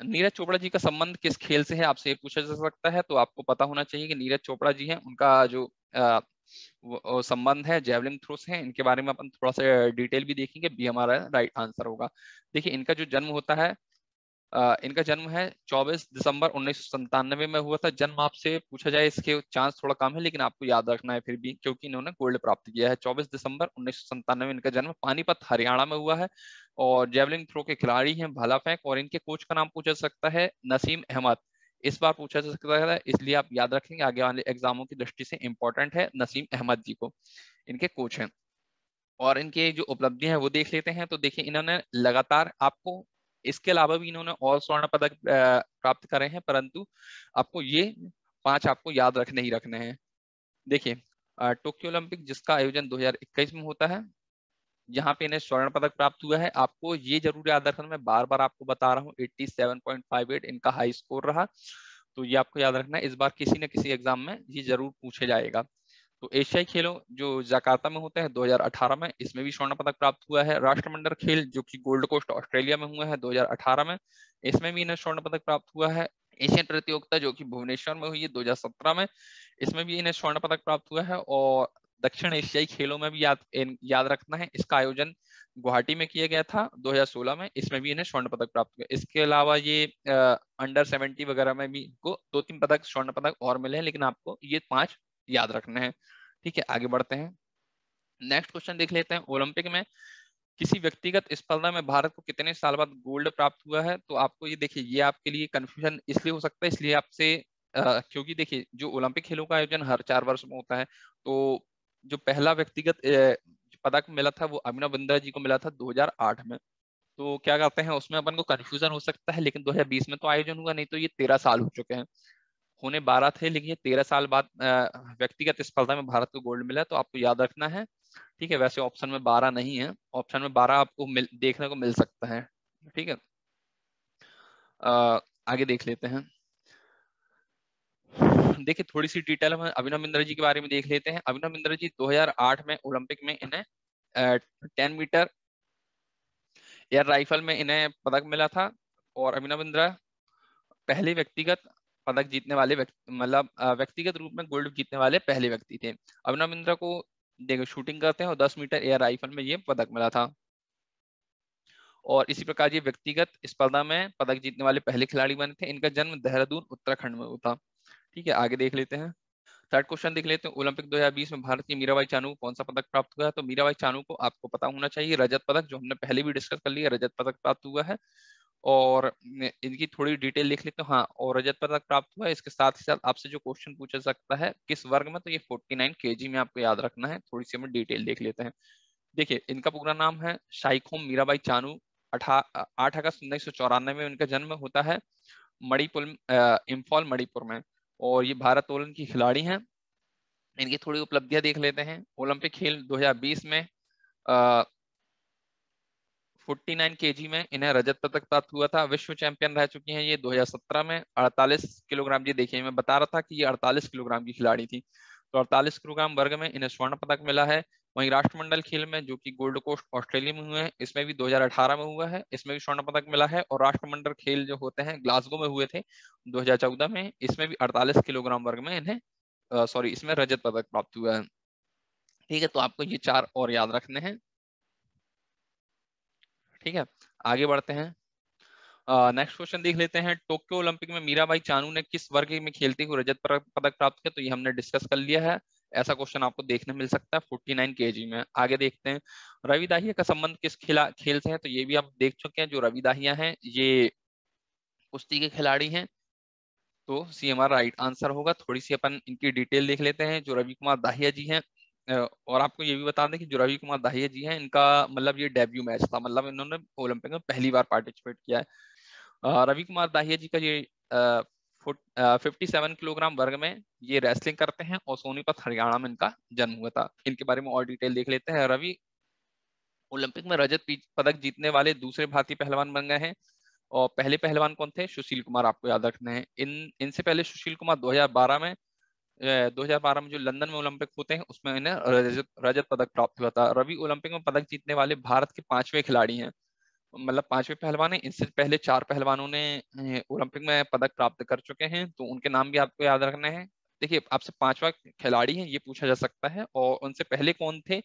नीरज चोपड़ा जी का संबंध किस खेल से है, आपसे ये पूछा जा सकता है। तो आपको पता होना चाहिए कि नीरज चोपड़ा जी हैं, उनका जो वो संबंध है जेवलिन थ्रो से है। इनके बारे में अपन थोड़ा सा डिटेल भी देखेंगे, बी हमारा राइट आंसर होगा। देखिए इनका जो जन्म होता है, इनका जन्म है 24 दिसंबर 1997 में हुआ था। जन्म आपसे पूछा जाए इसके चांस थोड़ा कम है, लेकिन आपको याद रखना है फिर भी, क्योंकि इन्होंने गोल्ड प्राप्त किया है। 24 दिसंबर 1997 में इनका जन्म पानीपत हरियाणा में हुआ है। और जेवलिन थ्रो के खिलाड़ी हैं भाला फेंक। और इनके कोच का नाम पूछा जा सकता है नसीम अहमद। इस बार पूछा जा सकता है, इसलिए आप याद रखेंगे, आगे वाले एग्जामों की दृष्टि से इंपॉर्टेंट है। नसीम अहमद जी को इनके कोच हैं। और इनके जो उपलब्धियां हैं वो देख लेते हैं। तो देखिए इन्होंने लगातार आपको, इसके अलावा भी इन्होंने और स्वर्ण पदक प्राप्त करे हैं, परंतु आपको ये 5 आपको याद रखने ही रखने हैं। देखिए टोक्यो ओलंपिक जिसका आयोजन 2021 में होता है, यहाँ पे इन्हें स्वर्ण पदक प्राप्त हुआ है। आपको ये जरूर याद रखना, मैं बार बार आपको बता रहा हूँ, 87.58 इनका हाई स्कोर रहा। तो ये आपको याद रखना है, इस बार किसी न किसी एग्जाम में ये जरूर पूछे जाएगा। तो एशियाई खेलों जो जकार्ता में होते हैं 2018 में, इसमें भी स्वर्ण पदक प्राप्त हुआ है। राष्ट्रमंडल खेल जो कि गोल्ड कोस्ट ऑस्ट्रेलिया में हुआ है 2018 में, इसमें भी इन्हें स्वर्ण पदक प्राप्त हुआ है। एशियन प्रतियोगिता जो कि भुवनेश्वर में हुई है 2017 में, इसमें भी इन्हें स्वर्ण पदक प्राप्त हुआ है। और दक्षिण एशियाई खेलों में भी याद रखना है, इसका आयोजन गुवाहाटी में किया गया था 2016 में, इसमें भी इन्हें स्वर्ण पदक प्राप्त हुआ। इसके अलावा ये अंडर 70 वगैरह में भी इनको 2-3 पदक स्वर्ण पदक और मिले हैं, लेकिन आपको ये 5 याद रखने हैं। ठीक है, आगे बढ़ते हैं। नेक्स्ट क्वेश्चन देख लेते हैं। ओलंपिक में किसी व्यक्तिगत स्पर्धा में भारत को कितने साल बाद गोल्ड प्राप्त हुआ है? तो आपको ये देखिए, ये आपके लिए कंफ्यूजन इसलिए हो सकता है, इसलिए आपसे क्योंकि देखिए जो ओलंपिक खेलों का आयोजन हर 4 वर्ष में होता है, तो जो पहला व्यक्तिगत पदक मिला था वो अभिनव बिंद्रा जी को मिला था 2008 में। तो क्या कहते हैं, उसमें अपन को कंफ्यूजन हो सकता है, लेकिन 2020 में तो आयोजन हुआ नहीं, तो ये 13 साल हो चुके हैं। होने 12 थे, लेकिन ये 13 साल बाद व्यक्तिगत स्पर्धा में भारत को गोल्ड मिला, तो आपको याद रखना है। ठीक है, वैसे ऑप्शन में 12 नहीं है, ऑप्शन में 12 आपको देखने को मिल सकता है। ठीक है, आगे देख लेते हैं। देखिए थोड़ी सी डिटेल हम अभिनव बिंद्रा जी के बारे में देख लेते हैं। अभिनव बिंद्रा जी 2008 में ओलंपिक में इन्हें 10 मीटर एयर राइफल में इन्हें पदक मिला था। और अभिनव बिंद्रा पहले व्यक्तिगत पदक जीतने वाले मतलब व्यक्तिगत रूप में गोल्ड जीतने वाले पहले व्यक्ति थे। अभिनव बिंद्रा को देखो शूटिंग करते हैं और 10 मीटर एयर राइफल में ये पदक मिला था। और इसी प्रकार ये व्यक्तिगत स्पर्धा में पदक जीतने वाले पहले खिलाड़ी बने थे। इनका जन्म देहरादून उत्तराखंड में हुआ था। ठीक है, आगे देख लेते हैं। थर्ड क्वेश्चन देख लेते हैं। ओलंपिक 2020 में भारत की मीराबाई चानू को कौन सा पदक प्राप्त हुआ है? तो मीराबाई चानू को आपको पता होना चाहिए, रजत पदक, जो हमने पहले भी डिस्कस कर लिया, रजत पदक प्राप्त हुआ है। और इनकी थोड़ी डिटेल लिख लेते हैं। हाँ, और रजत पदक प्राप्त हुआ है। इसके साथ ही साथ आपसे जो क्वेश्चन पूछा सकता है किस वर्ग में, तो ये 49 केजी में आपको याद रखना है। थोड़ी सी हम डिटेल देख लेते हैं। देखिए इनका पूरा नाम है शाइखोम मीराबाई चानू। 8 अगस्त 1994 में इनका जन्म होता है मणिपुर, इम्फॉल मणिपुर में। और ये भारोत्तोलन की खिलाड़ी हैं। इनकी थोड़ी उपलब्धियां देख लेते हैं। ओलंपिक खेल 2020 में 49 केजी में इन्हें रजत पदक प्राप्त हुआ था। विश्व चैंपियन रह चुकी हैं ये 2017 में 48 किलोग्राम। ये देखिए मैं बता रहा था कि ये 48 किलोग्राम की खिलाड़ी थी, तो 48 किलोग्राम वर्ग में इन्हें स्वर्ण पदक मिला है। वहीं राष्ट्रमंडल खेल में जो कि गोल्ड कोस्ट ऑस्ट्रेलिया में हुए हैं, इसमें भी 2018 में हुआ है, इसमें भी स्वर्ण पदक मिला है। और राष्ट्रमंडल खेल जो होते हैं ग्लासगो में हुए थे 2014 में, इसमें भी 48 किलोग्राम वर्ग में इन्हें सॉरी इसमें रजत पदक प्राप्त हुआ है। ठीक है, तो आपको ये 4 और याद रखने हैं। ठीक है, आगे बढ़ते हैं। नेक्स्ट क्वेश्चन देख लेते हैं। टोक्यो ओलंपिक में मीराबाई चानू ने किस वर्ग में खेलते हुए रजत पदक प्राप्त किया? तो ये हमने डिस्कस कर लिया है। ऐसा क्वेश्चन आपको देखने मिल सकता है 49 केजी में। आगे देखते हैं। रवि दाहिया का संबंध किस खेल से है? तो ये भी आप देख चुके हैं। जो रवि दाहिया हैं ये कुश्ती के खिलाड़ी हैं, तो सी हमारा राइट आंसर होगा। थोड़ी सी अपन इनकी डिटेल देख लेते हैं। जो रवि कुमार दाहिया जी हैं, और आपको ये भी बता दें कि जो रवि कुमार दाहिया जी हैं, इनका मतलब ये डेब्यू मैच था, मतलब इन्होंने ओलंपिक में पहली बार पार्टिसिपेट किया है। रवि कुमार दाहिया जी का ये 57 किलोग्राम वर्ग में ये रेसलिंग करते हैं, और सोनीपत हरियाणा में इनका जन्म हुआ था। इनके बारे में और डिटेल देख लेते हैं। रवि ओलंपिक में रजत पदक जीतने वाले दूसरे भारतीय पहलवान बन गए हैं। और पहले पहलवान कौन थे? सुशील कुमार, आपको याद रखना है। इनसे पहले सुशील कुमार 2012 में जो लंदन में ओलंपिक होते हैं उसमें इन्हें रजत पदक प्राप्त हुआ था। रवि ओलंपिक में पदक जीतने वाले भारत के 5वें खिलाड़ी हैं। मतलब 5वें पहलवान है। इससे पहले 4 पहलवानों ने ओलंपिक में पदक प्राप्त कर चुके हैं, तो उनके नाम भी आपको याद रखने हैं। देखिए, आपसे 5वां खिलाड़ी है ये पूछा जा सकता है, और उनसे पहले कौन थे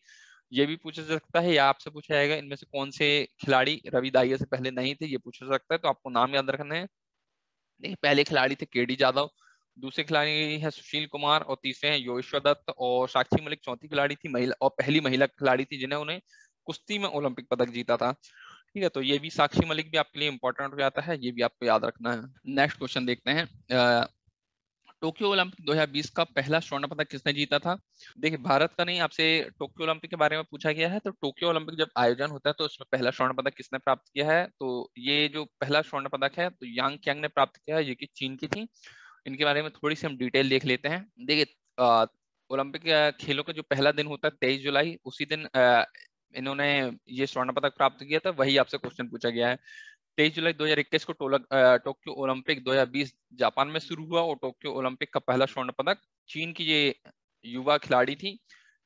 ये भी पूछा जा सकता है, या आपसे पूछा जाएगा इनमें से कौन से खिलाड़ी रवि दाहिया से पहले नहीं थे, ये पूछा जा सकता है। तो आपको नाम याद रखना है। देखिए, पहले खिलाड़ी थे केडी जाधव, दूसरे खिलाड़ी है सुशील कुमार, और तीसरे हैं योगेश्वर दत्त, और साक्षी मलिक चौथी खिलाड़ी थी, महिला, और पहली महिला खिलाड़ी थी जिन्हें उन्हें कुश्ती में ओलंपिक पदक जीता था। ठीक है, तो ये भी साक्षी मलिक भी आपके लिए इंपॉर्टेंट हो जाता है, ये भी आपको याद रखना है। नेक्स्ट क्वेश्चन देखते हैं। टोक्यो ओलंपिक 2020 का पहला स्वर्ण पदक किसने जीता था? देखिए, भारत का नहीं, आपसे टोक्यो ओलंपिक के बारे में पूछा गया है। तो टोक्यो ओलंपिक जब आयोजन होता है तो उसमें पहला स्वर्ण पदक किसने प्राप्त किया है? तो ये जो पहला स्वर्ण पदक है तो यांग क्यांग ने प्राप्त किया है, जो कि चीन की थी। इनके बारे में थोड़ी सी हम डिटेल देख लेते हैं। देखिए, ओलंपिक खेलों का जो पहला दिन होता है 23 जुलाई, उसी दिन इन्होंने ये स्वर्ण पदक प्राप्त किया था। वही आपसे क्वेश्चन पूछा गया है। 23 जुलाई 2021 को टोक्यो ओलंपिक 2020 जापान में शुरू हुआ, और टोक्यो ओलंपिक का पहला स्वर्ण पदक चीन की ये युवा खिलाड़ी थी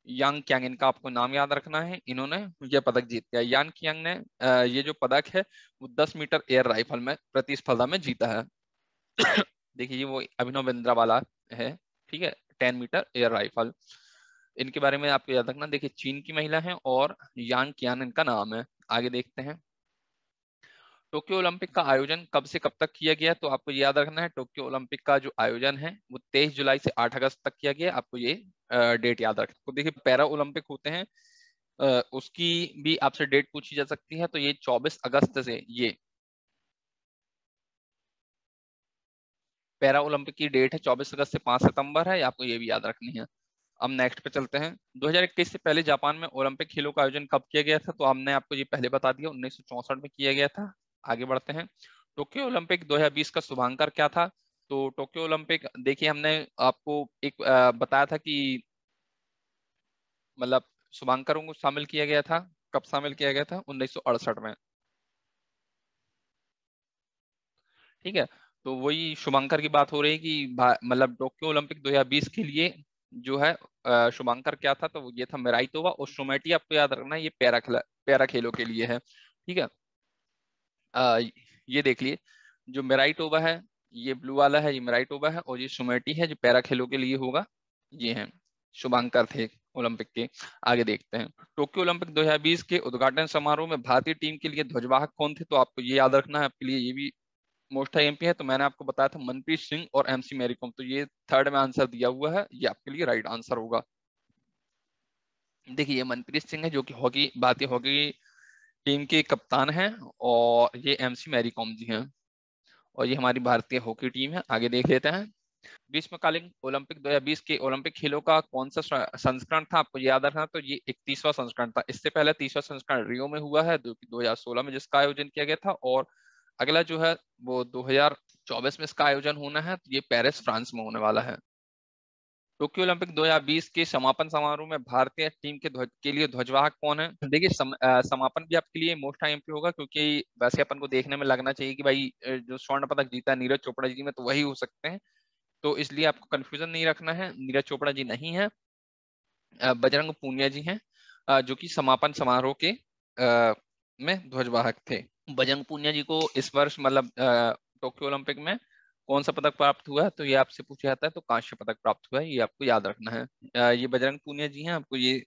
यांग क्यांग, इनका आपको नाम याद रखना है। इन्होंने यह पदक जीत लिया। यांग क्यांग ने ये जो पदक है वो 10 मीटर एयर राइफल में प्रतिस्पर्धा में जीता है। देखिए, ये वो अभिनव बिंद्रा वाला है। ठीक है, 10 मीटर एयर राइफल, इनके बारे में आपको याद रखना। देखिए, चीन की महिला है और यांग क्यान इनका नाम है। आगे देखते हैं। टोक्यो ओलंपिक का आयोजन कब से कब तक किया गया? तो आपको याद रखना है, टोक्यो ओलंपिक का जो आयोजन है वो 23 जुलाई से 8 अगस्त तक किया गया। आपको ये डेट याद रखना। तो देखिए, पैरा ओलंपिक होते हैं, उसकी भी आपसे डेट पूछी जा सकती है। तो ये 24 अगस्त से, ये पैरा ओलंपिक की डेट है 24 अगस्त से 5 सितंबर है। आपको ये भी याद रखनी है। अब नेक्स्ट पे चलते हैं। 2021 से पहले जापान में ओलंपिक खेलों का आयोजन कब किया गया था? तो हमने आपको ये पहले बता दिया, 1964 में किया गया था। आगे बढ़ते हैं। टोक्यो ओलंपिक 2020 का शुभांकर क्या था? तो टोक्यो ओलंपिक, देखिए, हमने आपको एक बताया था कि मतलब शुभांकरों को शामिल किया गया था। कब शामिल किया गया था? 1968 में। ठीक है, तो वही शुभंकर की बात हो रही है कि मतलब टोक्यो ओलंपिक 2020 के लिए जो है शुभंकर क्या था? तो वो ये था मेराइटोवा, और शोमेटी आपको याद रखना है, ये पैरा खेलों के लिए है। ठीक है, अ, ये देख लिए, जो मेराइटोवा है ये ब्लू वाला है, ये मेराइटोवा है, और ये शोमेटी है जो पैरा खेलों के लिए होगा। ये है, शुभंकर थे ओलंपिक के। आगे देखते हैं। टोक्यो ओलंपिक 2020 के उद्घाटन समारोह में भारतीय टीम के लिए ध्वजवाहक कौन थे? तो आपको ये याद रखना है, आपके लिए ये भी मोस्ट आईएमपी है। तो मैंने आपको बताया था मनप्रीत सिंह और एमसी मैरीकॉम, तो ये थर्ड में आंसर दिया हुआ है, ये आपके लिए राइट आंसर होगा। देखिए, ये मनप्रीत सिंह है जो कि हॉकी, भारतीय हॉकी टीम के कप्तान हैं, और ये एमसी मैरीकॉम जी हैं, और ये हमारी भारतीय हॉकी टीम है। आगे देख लेते हैं। ग्रीष्मकालीन ओलंपिक 2020 के ओलंपिक खेलों का कौन सा संस्करण था? आपको याद रखना। तो ये 31वां संस्करण था। इससे पहले 30वां संस्करण रियो में हुआ है, जो कि 2016 में जिसका आयोजन किया गया था, और अगला जो है वो 2024 में इसका आयोजन होना है। तो ये पेरिस फ्रांस में होने वाला है। टोक्यो ओलंपिक 2020 के समापन समारोह में भारतीय टीम के ध्वज के लिए ध्वजवाहक कौन है? देखिए, समापन भी आपके लिए मोस्ट आईएमपी होगा, क्योंकि वैसे अपन को देखने में लगना चाहिए कि भाई जो स्वर्ण पदक जीता है नीरज चोपड़ा जी में, तो वही हो सकते हैं। तो इसलिए आपको कंफ्यूजन नहीं रखना है, नीरज चोपड़ा जी नहीं है, बजरंग पूनिया जी हैं, जो कि समापन समारोह के में ध्वजवाहक थे। बजरंग पूनिया जी को इस वर्ष मतलब टोक्यो ओलंपिक में कौन सा पदक प्राप्त हुआ है? तो ये आपसे पूछा जाता है, तो कांस्य पदक प्राप्त हुआ है, ये आपको याद रखना है। ये बजरंग पूनिया जी हैं, आपको ये।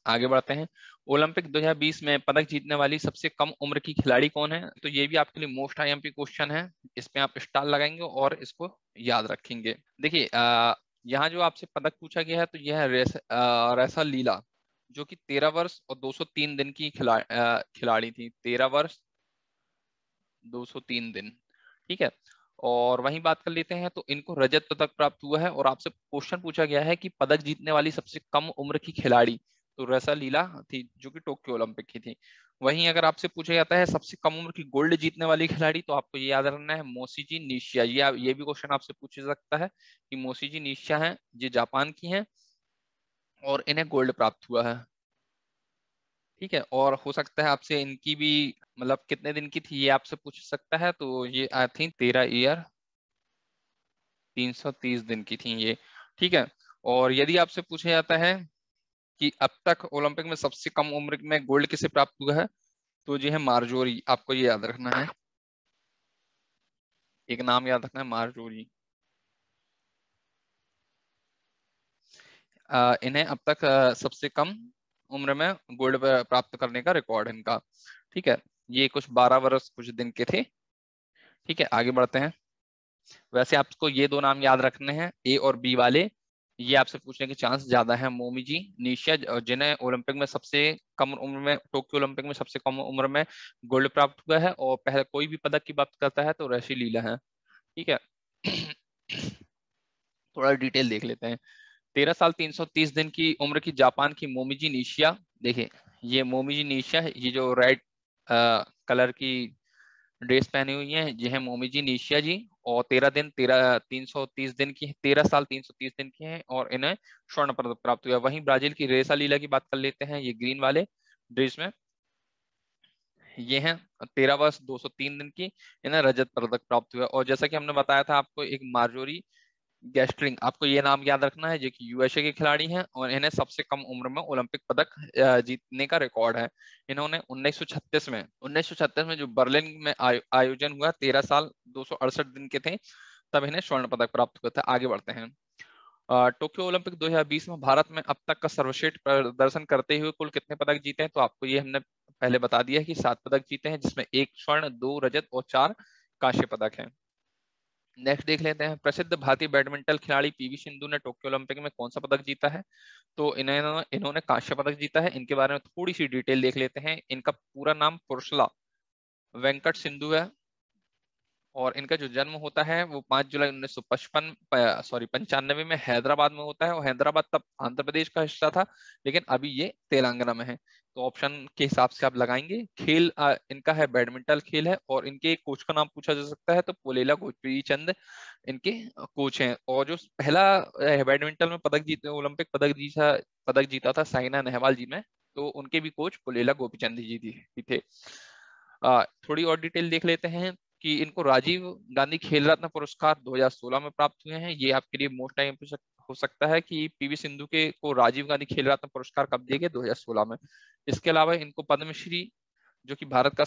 आगे बढ़ते हैं। ओलंपिक 2020 में पदक जीतने वाली सबसे कम उम्र की खिलाड़ी कौन है? तो ये भी आपके लिए मोस्ट आईएमपी क्वेश्चन है, इसमें आप स्टार लगाएंगे और इसको याद रखेंगे। देखिए, यहाँ जो आपसे पदक पूछा गया है तो यह है रेसा लीला, जो कि 13 वर्ष और 203 दिन की खिलाड़ी थी। 13 वर्ष 203 दिन। ठीक है, और वहीं बात कर लेते हैं। तो इनको रजत पदक प्राप्त हुआ है, और आपसे क्वेश्चन पूछा गया है कि पदक जीतने वाली सबसे कम उम्र की खिलाड़ी, तो रसा लीला थी, जो कि टोक्यो ओलंपिक की थी। वहीं अगर आपसे पूछा जाता है सबसे कम उम्र की गोल्ड जीतने वाली खिलाड़ी, तो आपको ये याद रखना है मोशीजी निशिया। ये भी क्वेश्चन आपसे पूछा जा सकता है कि मोशीजी निशिया है, ये जापान की हैं, और इन्हें गोल्ड प्राप्त हुआ है। ठीक है, और हो सकता है आपसे इनकी भी मतलब कितने दिन की थी ये आपसे पूछ सकता है। तो ये आई थिंक 13 ईयर 330 दिन की थी ये। ठीक है, और यदि आपसे पूछा जाता है कि अब तक ओलंपिक में सबसे कम उम्र में गोल्ड किसे प्राप्त हुआ है, तो जो है मार्जोरी, आपको ये याद रखना है, एक नाम याद रखना है, मार्जोरी। इन्हें अब तक सबसे कम उम्र में गोल्ड प्राप्त करने का रिकॉर्ड है इनका। ठीक है, ये कुछ 12 वर्ष कुछ दिन के थे। ठीक है, आगे बढ़ते हैं। वैसे आपको ये दो नाम याद रखने हैं, ए और बी वाले, ये आपसे पूछने के चांस ज्यादा है। मोमीजी निशिया, जिन्हें ओलंपिक में सबसे कम उम्र में, टोक्यो ओलंपिक में सबसे कम उम्र में गोल्ड प्राप्त हुआ है, और पहले कोई भी पदक की बात करता है तो ऋषि लीला है। ठीक है। थोड़ा डिटेल देख लेते हैं। 13 साल 330 दिन की उम्र की जापान की मोमिजी निशिया, देखिए ये मोमिजी निशिया है, ये जो रेड कलर की ड्रेस पहनी हुई है, ये है मोमिजी निशिया जी। और 13 साल 330 दिन की है, और इन्हें स्वर्ण पदक प्राप्त हुआ। वहीं ब्राजील की रेसा लीला की बात कर लेते हैं, ये ग्रीन वाले ड्रेस में, ये हैं 13 वर्ष 203 दिन की, इन्हें रजत पदक प्राप्त हुआ। और जैसा कि हमने बताया था आपको, एक मार्जोरी गैस्ट्रिंग, आपको ये नाम याद रखना है, जो कि यूएसए के खिलाड़ी हैं, और इन्हें सबसे कम उम्र में ओलंपिक पदक जीतने का रिकॉर्ड है। इन्होंने 1936 में जो बर्लिन में आयोजन हुआ, 13 साल 268 दिन के थे, तब इन्हें स्वर्ण पदक प्राप्त हुआ था। आगे बढ़ते हैं। टोक्यो ओलंपिक 2020 में भारत में अब तक का सर्वश्रेष्ठ प्रदर्शन करते हुए कुल कितने पदक जीते हैं? तो आपको ये हमने पहले बता दिया है कि 7 पदक जीते हैं, जिसमें 1 स्वर्ण, 2 रजत और 4 कांस्य पदक हैं। नेक्स्ट देख लेते हैं, प्रसिद्ध भारतीय बैडमिंटन खिलाड़ी पीवी सिंधु ने टोक्यो ओलंपिक में कौन सा पदक जीता है? तो इन्होंने कांस्य पदक जीता है। इनके बारे में थोड़ी सी डिटेल देख लेते हैं। इनका पूरा नाम पुरुषला वेंकट सिंधु है, और इनका जो जन्म होता है वो 5 जुलाई 1955 सॉरी 95 में हैदराबाद में होता है। और हैदराबाद तब आंध्र प्रदेश का हिस्सा था, लेकिन अभी ये तेलंगाना में है। तो ऑप्शन के हिसाब से आप लगाएंगे। खेल इनका है बैडमिंटन खेल है, और इनके कोच का नाम पूछा जा सकता है, तो पुलेला गोपीचंद इनके कोच हैं। और जो पहला बैडमिंटन में पदक जीते, ओलंपिक पदक जीता था साइना नेहवाल जी ने, तो उनके भी कोच पुलेला गोपीचंद जी थे। थोड़ी और डिटेल देख लेते हैं कि इनको राजीव गांधी खेल रत्न पुरस्कार 2016 में प्राप्त हुए हैं। ये आपके लिए मोस्ट टाइम हो सकता है कि पीवी सिंधु के को राजीव गांधी खेल रत्न पुरस्कार कब दिए गए? 2016 में। इसके अलावा इनको पद्मश्री, जो कि भारत का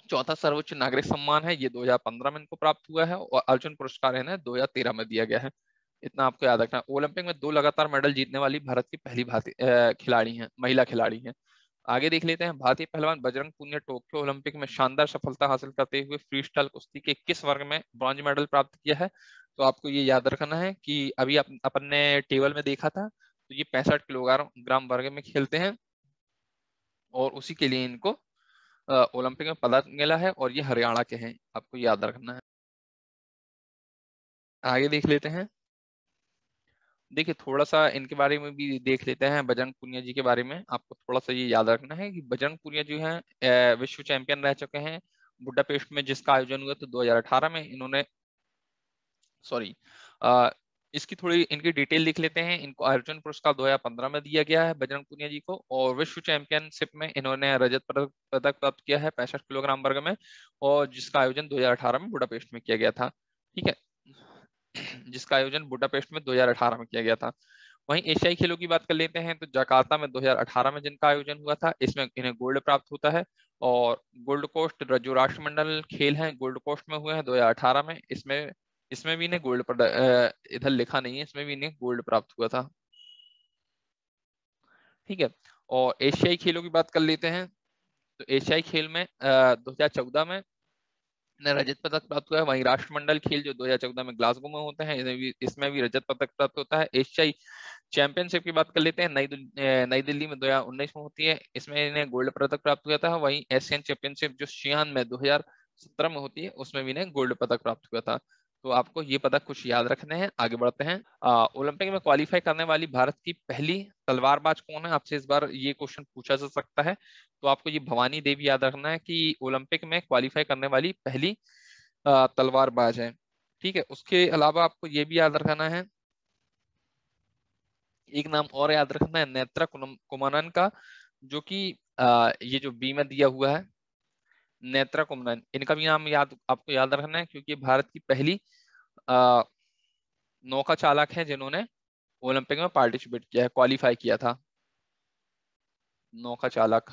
चौथा सर्वोच्च नागरिक सम्मान है, ये 2015 में इनको प्राप्त हुआ है। और अर्जुन पुरस्कार इन्हें 2013 में दिया गया है। इतना आपको याद रखना है। ओलंपिक में 2 लगातार मेडल जीतने वाली भारत की पहली भारतीय खिलाड़ी हैं, महिला खिलाड़ी हैं। आगे देख लेते हैं। भारतीय पहलवान बजरंग पुनिया टोक्यो ओलंपिक में शानदार सफलता हासिल करते हुए फ्री स्टाइल कुश्ती के किस वर्ग में ब्रॉन्ज मेडल प्राप्त किया है? तो आपको ये याद रखना है कि अभी अपन ने टेबल में देखा था, तो ये 65 किलोग्राम वर्ग में खेलते हैं, और उसी के लिए इनको ओलंपिक में पदक मिला है, और ये हरियाणा के हैं, आपको याद रखना है। आगे देख लेते हैं। देखिए थोड़ा सा इनके बारे में भी देख लेते हैं, बजरंग पुनिया जी के बारे में। आपको थोड़ा सा ये याद रखना है कि बजरंग पुनिया जो है विश्व चैंपियन रह चुके हैं। बुडापेस्ट में जिसका आयोजन हुआ था 2018 में, इन्होंने सॉरी इसकी थोड़ी इनकी डिटेल लिख लेते हैं। इनको अर्जुन पुरस्कार 2015 में दिया गया है बजरंग पुनिया जी को, और विश्व चैंपियनशिप में इन्होंने रजत पदक प्राप्त किया है 65 किलोग्राम वर्ग में, और जिसका आयोजन 2018 में बुडापेस्ट में किया गया था। ठीक है, जिसका आयोजन बुडापेस्ट में 2018 में किया गया था। वहीं एशियाई खेलों की बात कर लेते हैं, तो जकार्ता में 2018 में जिनका आयोजन हुआ था, इसमें इन्हें गोल्ड प्राप्त होता है। और गोल्ड कोस्ट जो राष्ट्रमंडल खेल हैं गोल्ड कोस्ट में हुए हैं 2018 में, इसमें इसमें भी इन्हें इधर लिखा नहीं है, इसमें भी इन्हें गोल्ड प्राप्त हुआ था। ठीक है, और एशियाई खेलों की बात कर लेते हैं, तो एशियाई खेल में 2014 में ने रजत पदक प्राप्त हुआ है। वहीं राष्ट्रमंडल खेल जो 2014 में ग्लासगो में होते हैं, इसमें भी रजत पदक प्राप्त होता है। एशियाई चैंपियनशिप की बात कर लेते हैं, नई दिल्ली में 2019 में होती है, इसमें इन्हें गोल्ड पदक प्राप्त हुआ था। वहीं एशियन चैंपियनशिप जो शियान में 2017 में होती है, उसमें भी इन्हें गोल्ड पदक प्राप्त हुआ था। तो आपको ये पदक कुछ याद रखने हैं। आगे बढ़ते हैं। ओलंपिक में क्वालिफाई करने वाली भारत की पहली तलवारबाज कौन है? आपसे इस बार ये क्वेश्चन पूछा जा सकता है। तो आपको ये भवानी देवी याद रखना है कि ओलंपिक में क्वालिफाई करने वाली पहली तलवारबाज है। ठीक है, उसके अलावा आपको ये भी याद रखना है, एक नाम और याद रखना है, नेत्रा कुमानन का, जो कि ये जो बी में दिया हुआ है, नेत्रा कुमानन, इनका भी नाम आपको याद रखना है, क्योंकि भारत की पहली आ, नौका चालक है जिन्होंने ओलंपिक में पार्टिसिपेट किया है, क्वालिफाई किया था, नौका चालक।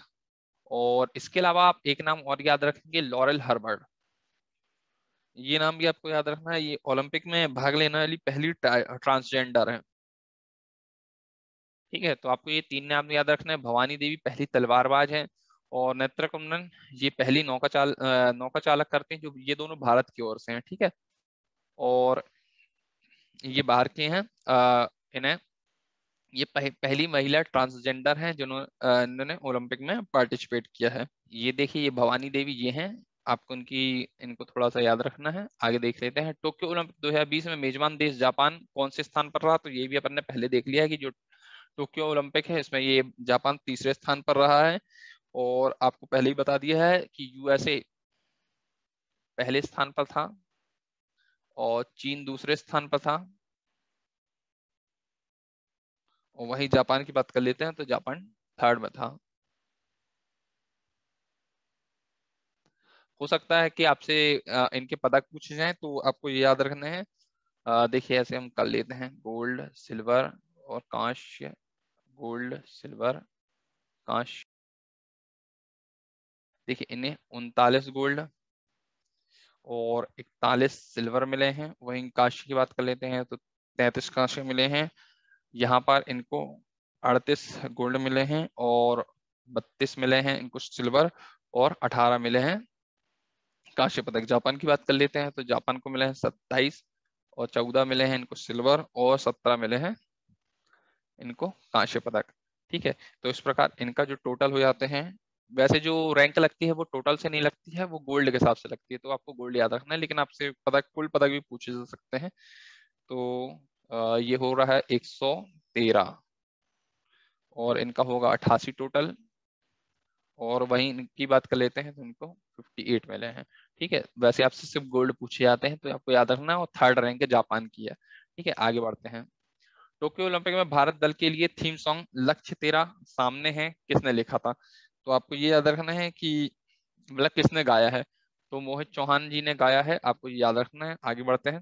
और इसके अलावा आप एक नाम और याद रखेंगे, लॉरेल हर्बर्ट। ये नाम भी आपको याद रखना है, ये ओलंपिक में भाग लेने वाली पहली ट्रांसजेंडर है। ठीक है, तो आपको ये 3 नाम याद रखना है। भवानी देवी पहली तलवारबाज है, और नेत्र कुंदन ये पहली नौका चालक करते हैं, जो ये दोनों भारत की ओर से हैं। ठीक है, और ये बाहर के हैं। इन्हें ये पहली महिला ट्रांसजेंडर हैं जिन्होंने ओलंपिक में पार्टिसिपेट किया है। ये देखिए, ये भवानी देवी ये हैं। आपको इनको थोड़ा सा याद रखना है। आगे देख लेते हैं, टोक्यो ओलंपिक 2020 में मेजबान देश जापान कौन से स्थान पर रहा? तो ये भी अपन ने पहले देख लिया है कि जो टोक्यो ओलंपिक है इसमें ये जापान तीसरे स्थान पर रहा है। और आपको पहले ही बता दिया है कि यूएसए पहले स्थान पर था, और चीन दूसरे स्थान पर था, और वहीं जापान की बात कर लेते हैं तो जापान थर्ड में था। हो सकता है कि आपसे इनके पदक पूछे जाएं, तो आपको ये याद रखना है। देखिए, ऐसे हम कर लेते हैं, गोल्ड, सिल्वर और कांस्य। गोल्ड, सिल्वर, कांस्य। देखिए, इन्हें 39 गोल्ड और 41 सिल्वर मिले हैं। वहीं कांस्य की बात कर लेते हैं तो 33 कांस्य मिले हैं। यहाँ पर इनको 38 गोल्ड मिले हैं, और 32 मिले हैं इनको सिल्वर, और 18 मिले हैं कांस्य पदक। जापान की बात कर लेते हैं तो जापान को मिले हैं 27, और 14 मिले हैं इनको सिल्वर, और 17 मिले हैं इनको कांस्य पदक। ठीक है, तो इस प्रकार इनका जो टोटल हो जाते हैं। वैसे जो रैंक लगती है वो टोटल से नहीं लगती है, वो गोल्ड के हिसाब से लगती है, तो आपको गोल्ड याद रखना है। लेकिन आपसे पदक, कुल पदक भी पूछे जा सकते हैं। तो ये हो रहा है 113, और इनका होगा 88 टोटल। और वहीं इनकी बात कर लेते हैं तो इनको 58 मिले हैं। ठीक है, वैसे आपसे सिर्फ गोल्ड पूछे जाते हैं, तो आपको याद रखना है, और थर्ड रैंक जापान की है। ठीक है, आगे बढ़ते हैं। टोक्यो ओलंपिक में भारत दल के लिए थीम सॉन्ग लक्ष्य तेरा सामने है किसने लिखा था? तो आपको ये याद रखना है कि मतलब किसने गाया है। तो मोहित चौहान जी ने गाया है, आपको ये याद रखना है। आगे बढ़ते हैं।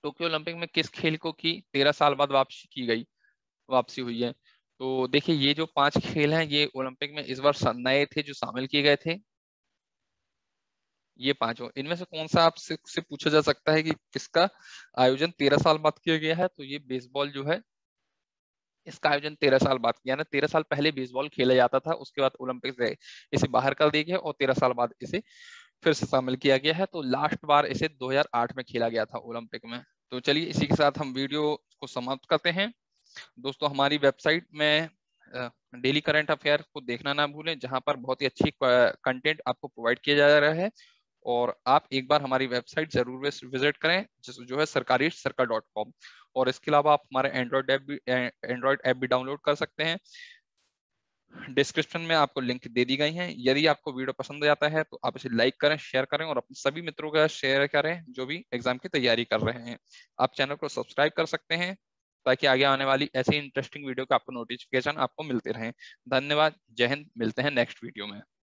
टोक्यो ओलंपिक में किस खेल को की 13 साल बाद वापसी हुई है? तो देखिए, ये जो 5 खेल हैं, ये ओलंपिक में इस बार नए थे जो शामिल किए गए थे। ये पांचों, इनमें से कौन सा आपसे से पूछा जा सकता है कि किसका आयोजन 13 साल बाद किया गया है? तो ये बेसबॉल जो है, इसका आयोजन 13 साल बाद किया ना। 13 साल पहले बेसबॉल खेला जाता था, उसके बाद ओलंपिक से इसे बाहर कर दिया गया, और 13 साल बाद इसे फिर से शामिल किया गया है। तो लास्ट बार इसे 2008 में खेला गया था ओलंपिक में। तो चलिए, इसी के साथ हम वीडियो को समाप्त करते हैं। दोस्तों, हमारी वेबसाइट में डेली करंट अफेयर को देखना ना भूलें, जहां पर बहुत ही अच्छी कंटेंट आपको प्रोवाइड किया जा रहा है। और आप एक बार हमारी वेबसाइट जरूर विजिट करें, जो है sarkarisarkar.com। और इसके अलावा आप हमारे एंड्रॉइड ऐप भी डाउनलोड कर सकते हैं। डिस्क्रिप्शन में आपको लिंक दे दी गई हैं। यदि आपको वीडियो पसंद आता है तो आप इसे लाइक करें, शेयर करें, और अपने सभी मित्रों का शेयर करें जो भी एग्जाम की तैयारी कर रहे हैं। आप चैनल को सब्सक्राइब कर सकते हैं, ताकि आगे आने वाली ऐसी इंटरेस्टिंग वीडियो का आपको नोटिफिकेशन आपको मिलते रहें। धन्यवाद, जय हिंद, मिलते हैं नेक्स्ट वीडियो में।